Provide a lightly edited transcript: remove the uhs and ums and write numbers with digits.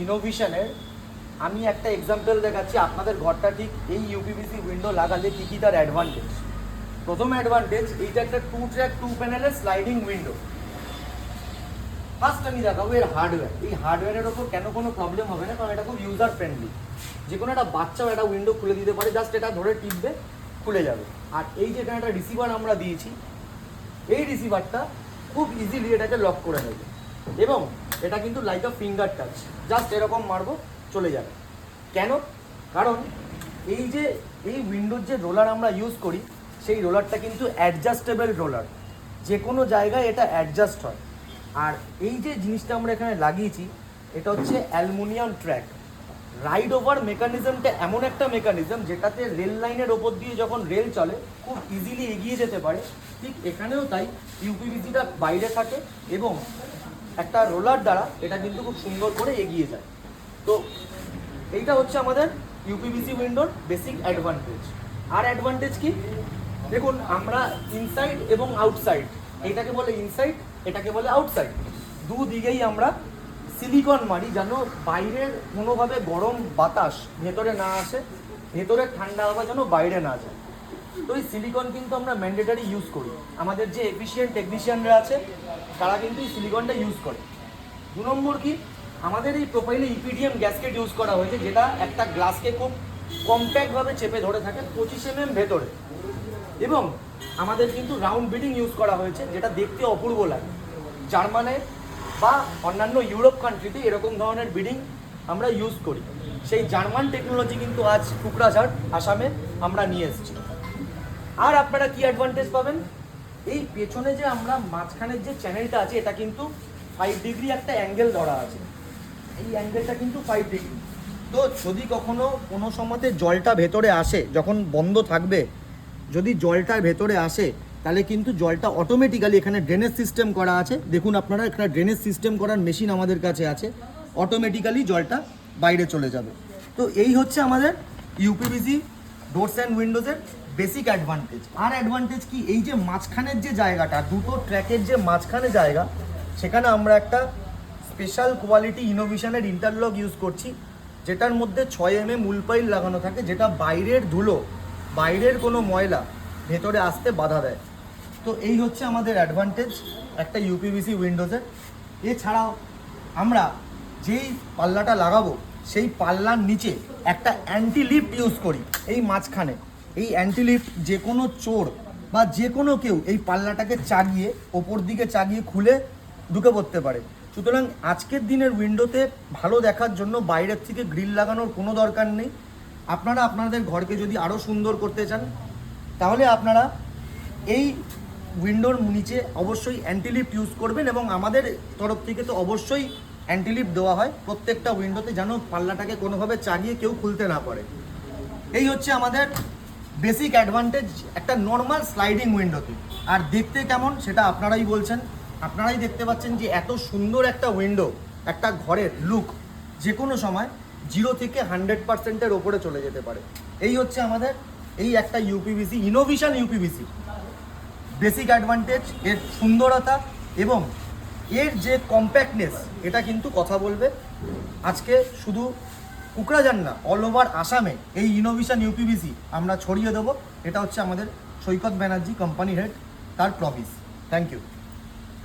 ইনোভেশনের আমি একটা এক্সাম্পল দেখাচ্ছি। আপনাদের ঘরটা ঠিক এই ইউপিভিসি উইন্ডো লাগালে কী কী তার অ্যাডভান্টেজ। প্রথম অ্যাডভান্টেজ, এইটা একটা 2 ট্র্যাক 2 প্যানেলের স্লাইডিং উইন্ডো। ফার্স্ট আমি দেখাবো এর হার্ডওয়্যার। এই হার্ডওয়্যারের ওপর কেন কোনো প্রবলেম হবে না, কারণ এটা খুব ইউজার ফ্রেন্ডলি। যে কোনো একটা বাচ্চাও একটা উইন্ডো খুলে দিতে পারে, জাস্ট এটা ধরে টিপবে খুলে যাবে। আর এই যে এখানে একটা রিসিভার আমরা দিয়েছি, এই রিসিভারটা খুব ইজিলি এটাকে লক করে নেবে এবং এটা কিন্তু লাইক আ ফিঙ্গার টাচ, জাস্ট এরকম মারবো চলে যাবে। কেন? কারণ এই যে এই উইন্ডোর যে রোলার আমরা ইউজ করি, সেই রোলারটা কিন্তু অ্যাডজাস্টেবল রোলার, যে কোনো জায়গায় এটা অ্যাডজাস্ট হয়। আর এই যে জিনিসটা আমরা এখানে লাগিয়েছি, এটা হচ্ছে অ্যালুমিনিয়াম ট্র্যাক। রাইড ওভার মেকানিজমটা এমন একটা মেকানিজম যেটাতে রেল লাইনের ওপর দিয়ে যখন রেল চলে খুব ইজিলি এগিয়ে যেতে পারে। ঠিক এখানেও তাই, ইউপিভিসিটা বাইরে থাকে এবং একটা রোলার দ্বারা এটা কিন্তু খুব সুন্দর করে এগিয়ে যায়। তো এইটা হচ্ছে আমাদের ইউপিভিসি উইন্ডোর বেসিক অ্যাডভান্টেজ। আর অ্যাডভান্টেজ কি দেখুন, আমরা ইনসাইড এবং আউটসাইড, এটাকে বলে ইনসাইড, এটাকে বলে আউটসাইড, দুদিকেই আমরা সিলিকন মারি যেন বাইরের কোনোভাবে গরম বাতাস ভেতরে না আসে, ভেতরে ঠান্ডা হাওয়া যেন বাইরে না যায়। তো এই সিলিকন কিন্তু আমরা ম্যান্ডেটারি ইউজ করি। আমাদের যে এফিশিয়েন্ট টেকনিশিয়ানরা আছে তারা কিন্তু এই সিলিকনটা ইউজ করে। 2 নম্বর কি, আমাদের এই প্রোফাইলে ইপিডিএম গ্যাসকেট ইউজ করা হয়েছে, যেটা একটা গ্লাসকে খুব কম্প্যাক্টভাবে চেপে ধরে থাকে 25 mm ভেতরে। এবং আমাদের কিন্তু রাউন্ড বিডিং ইউজ করা হয়েছে, যেটা দেখতে অপূর্ব লাগে। জার্মানে বা অন্যান্য ইউরোপ কান্ট্রিতে এরকম ধরনের বিডিং আমরা ইউজ করি। সেই জার্মান টেকনোলজি কিন্তু আজ কুকড়াঝাড় আসামে আমরা নিয়ে এসেছি। আর আপনারা কি অ্যাডভান্টেজ পাবেন, এই পেছনে যে আমরা মাঝখানের যে চ্যানেলটা আছে, এটা কিন্তু 5 ডিগ্রি একটা অ্যাঙ্গেল ধরা আছে। এই অ্যাঙ্গেলটা কিন্তু 5 ডিগ্রি। তো যদি কখনো কোনো সময়তে জলটা ভেতরে আসে, যখন বন্ধ থাকবে, যদি জলটা ভেতরে আসে, তাহলে কিন্তু জলটা অটোমেটিক্যালি, এখানে ড্রেনেজ সিস্টেম করা আছে, দেখুন আপনারা এখানে ড্রেনেজ সিস্টেম করার মেশিন আমাদের কাছে আছে, অটোমেটিক্যালি জলটা বাইরে চলে যাবে। তো এই হচ্ছে আমাদের ইউপিভিসি ডোরস অ্যান্ড উইন্ডোজের বেসিক অ্যাডভান্টেজ। আর অ্যাডভান্টেজ কি, এই যে মাঝখানের যে জায়গাটা, দুটো ট্র্যাকের যে মাঝখানে জায়গা, সেখানে আমরা একটা স্পেশাল কোয়ালিটি ইনোভেশনের ইন্টারলক ইউজ করছি, যেটার মধ্যে 6 mm উলপাইল লাগানো থাকে, যেটা বাইরের ধুলো, বাইরের কোনো ময়লা ভেতরে আসতে বাধা দেয়। তো এই হচ্ছে আমাদের অ্যাডভান্টেজ একটা ইউপিভিসি উইন্ডোজের। এছাড়াও আমরা যেই পাল্লাটা লাগাবো, সেই পাল্লার নিচে একটা অ্যান্টি লিফট ইউজ করি এই মাঝখানে। এই অ্যান্টি লিফট যে কোনো চোর বা যে কোনো কেউ এই পাল্লাটাকে চাগিয়ে, ওপর দিকে চাগিয়ে খুলে ঢুকে পড়তে পারে। সুতরাং আজকের দিনের উইন্ডোতে ভালো দেখার জন্য বাইরের থেকে গ্রিল লাগানোর কোনো দরকার নেই। আপনারা আপনাদের ঘরকে যদি আরও সুন্দর করতে চান, তাহলে আপনারা এই উইন্ডোর নিচে অবশ্যই অ্যান্টিলিফট ইউজ করবেন, এবং আমাদের তরফ থেকে তো অবশ্যই অ্যান্টিলিফট দেওয়া হয় প্রত্যেকটা উইন্ডোতে, যেন পাল্লাটাকে কোনোভাবে চাগিয়ে কেউ খুলতে না পারে। এই হচ্ছে আমাদের বেসিক অ্যাডভান্টেজ একটা নর্মাল স্লাইডিং উইন্ডোতে। আর দেখতে কেমন সেটা আপনারাই বলছেন, আপনারাই দেখতে পাচ্ছেন যে এত সুন্দর একটা উইন্ডো, একটা ঘরের লুক যে কোনো সময় 0 থেকে 100%-এর ওপরে চলে যেতে পারে। এই হচ্ছে আমাদের এই একটা uPVC innovation uPVC basic advantage, এর সুন্দরতা এবং এর যে কম্প্যাক্টনেস, এটা কিন্তু কথা বলবে। আজকে শুধু কুকড়াঝাড় না, অল ওভার আসামে এই ইনোভেশন ইউপিভিসি আমরা ছড়িয়ে দেবো। এটা হচ্ছে আমাদের সৈকত ব্যানার্জি কোম্পানি হেড, তার প্রমিস। Thank you.